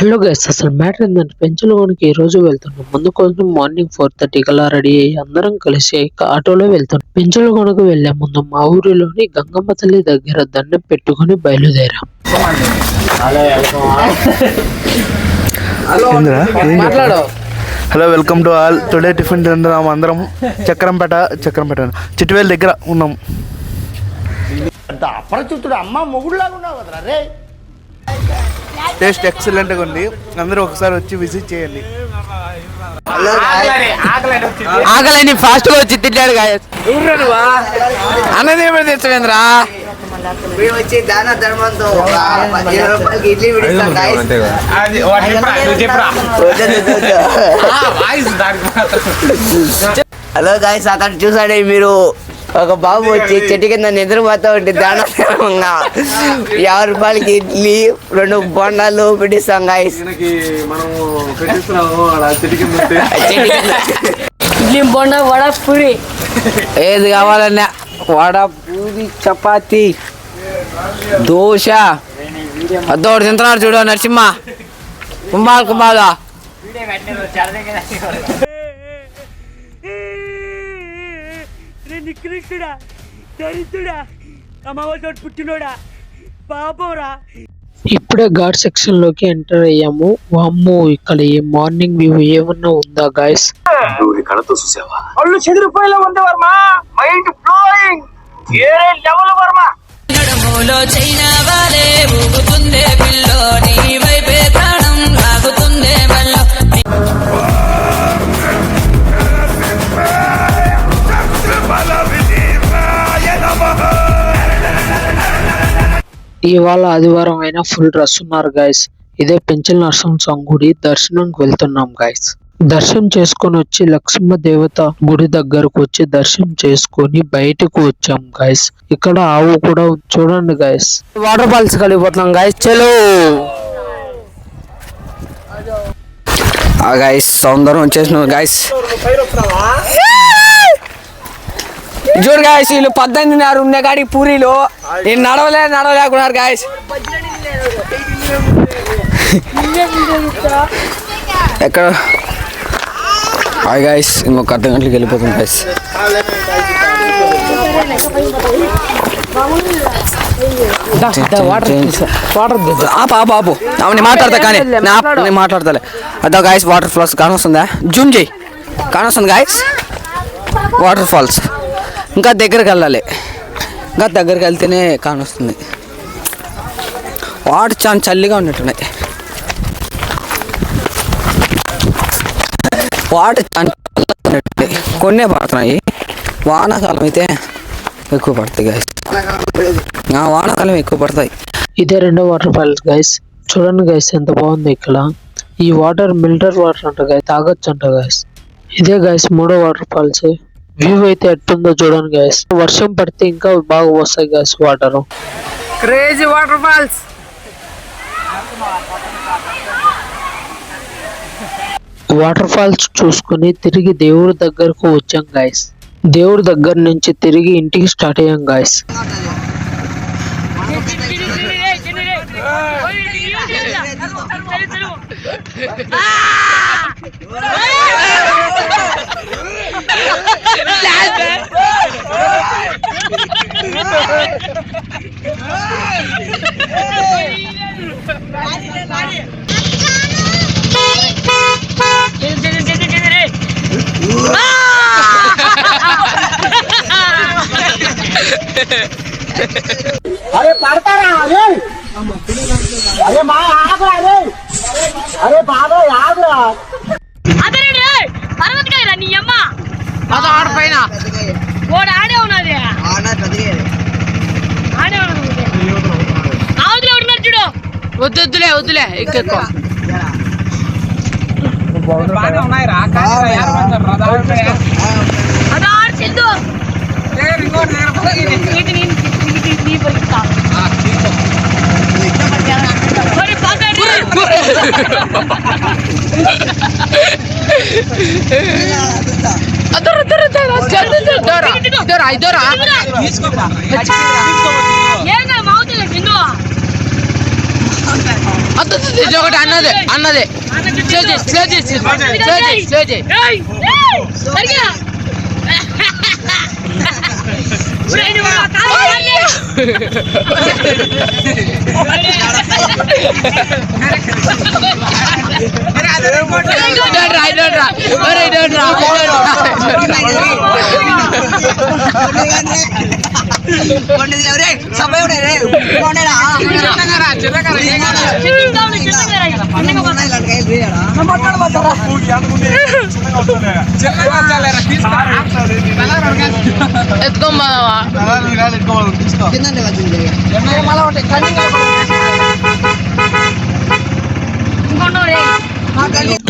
Hello guys, అసలు matter ఏంటంటే పెంచలగూడకి ఈ రోజు వెళ్తున్నాం. ముందు కోసం మార్నింగ్ 4:30 కల్లా రెడీ అయ్యి అందరం కలిసి ఆటోలో వెళ్తున్నాం. పెంచలగూడకు వెళ్లే ముందు మా ఊరిలోని గంగమ్మ తల్లి దగ్గర దండం పెట్టుకుని బయలుదేరాం. Hello, welcome to all. Today tiffin తింటున్నాం అందరం. చక్రంపేట చిట్టువేలు దగ్గర ఉన్నాం. అపరిచితుడు అమ్మ మొగుడులాగా ఉన్నావు కదరా రే. టేస్ట్ ఎక్సలెంట్గా ఉంది. అందరూ ఒకసారి వచ్చి విజిట్ చేయండి. ఆకలిని ఫాస్ట్ గా వచ్చి తింటాడు అన్నది ఏమైనా తెచ్చవేంద్రా వచ్చి దాన ధర్మంతో ఇడ్లీ విడిస్తాం. హలో గాయస్, అతను చూసాడే మీరు, ఒక బాబు వచ్చి చెట్టు కింద నిద్రపోతా ఉంటే దాన ధర్మంగా 50 రూపాయలకి ఇడ్లీ 2 బొండాలు పెట్టిస్తాం గాయస్. ఇడ్లీ బొండ వడ పూరి ఏది కావాలన్నా వడ పూరి చపాతి దోశ అద్దోడు తింటున్నాడు చూడు నరసింహ కుంభాలు నికృష్టుడా, దరిద్రుడా, అమ్మవారి పుట్టినోడా, పాపంరా. ఇప్పుడే ఘాట్ సెక్షన్ లోకి ఎంటర్ అయ్యాము. వామ్మో, ఇక్కడ ఈ మార్నింగ్ వ్యూ ఏమన్నా ఉందా గాయస్? అల్లు చెదిరిపోయేలా ఉంది వర్మ, మైండ్ బ్లోయింగ్, ఏరే లెవెల్ వర్మ. నడమోలో చైనా వాలే ఊగుతుందే పిల్లో, నీ వైపే ప్రాణం లాగుతుందే మల్లో. ఇవాళ ఆదివారం అయినా ఫుల్ రష్ ఉన్నారు గాయస్. ఇదే పెంచల నరసింహస్వామి గుడి దర్శనంకి వెళ్తున్నాం గాయస్. దర్శనం చేసుకొని వచ్చి లక్ష్మ దేవత గుడి దగ్గరకు వచ్చి దర్శనం చేసుకొని బయటకు వచ్చాం గాయస్. ఇక్కడ ఆవు కూడా చూడండి గాయస్. వాటర్ ఫాల్స్ కలిగిపోతున్నాం గాయస్. చలో గాయస్, సౌందర్యం వచ్చేసిన గాయస్. చూడు గాయస్, వీళ్ళు 18 ఉండే కాడికి పూరీలు నేను నడవలేకున్నారు గాయస్. ఎక్కడ గాయస్, ఇంకొక అర్ధ గంటలకు వెళ్ళిపోతుంది గాయస్. పాపు నేను మాట్లాడతా, కానీ నేను మాట్లాడతాలే. అదా గాయస్, వాటర్ ఫాల్స్ కానొస్తుందా? జూమ్ చేయి, కానొస్తుంది గాయస్ వాటర్ ఫాల్స్. ఇంకా దగ్గరికి వెళ్ళాలి, ఇంకా దగ్గరికి వెళ్తేనే కానొస్తుంది. వాటర్ చాలా చల్లిగా ఉన్నట్టున్నాయి. వాటర్ కొన్నే పడుతున్నాయి. వానాకాలం అయితే ఎక్కువ పడతాయి గాయస్. వానాకాలం ఎక్కువ పడతాయి. ఇదే రెండో వాటర్ ఫాల్స్ గైస్. చూడండి గైస్, ఎంత బాగుంది ఇక్కడ. ఈ వాటర్ మిల్టర్ వాటర్ అంట గైస్, తాగొచ్చు అంట గైస్. ఇదే గైస్ మూడో వాటర్ ఫాల్స్. వ్యూ అయితే ఎట్టుందో చూడండి గైస్. వర్షం పడితే ఇంకా బాగా వస్తాయి guys water. Crazy waterfalls. Waterfalls చూసుకుని తిరిగి దేవుడి దగ్గరకు వచ్చాం గాయస్. దేవుడి దగ్గర నుంచి తిరిగి ఇంటికి స్టార్ట్ అయ్యాం గాయస్. అరే పడతారా? అరే అరే మా ఆగురా, అరే అరే బాబాయ్ ఆగురా. అదే పర్వతకాయరా నీ అమ్మ పైన ఓడి ఆడే ఉన్నది, ఆడే ఉన్నది. ఆవుదులే ఉన్నారు చూడు. వద్దులే ఎక్కువ అది ఆడుతుందో ఒకటి అన్నదే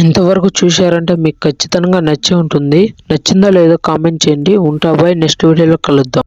ఇంతవరకు చూశారంటే మీకు ఖచ్చితంగా నచ్చి ఉంటుంది. నచ్చిందో లేదో కామెంట్ చేయండి. ఉంటా బాయ్, నెక్స్ట్ వీడియోలో కలుద్దాం.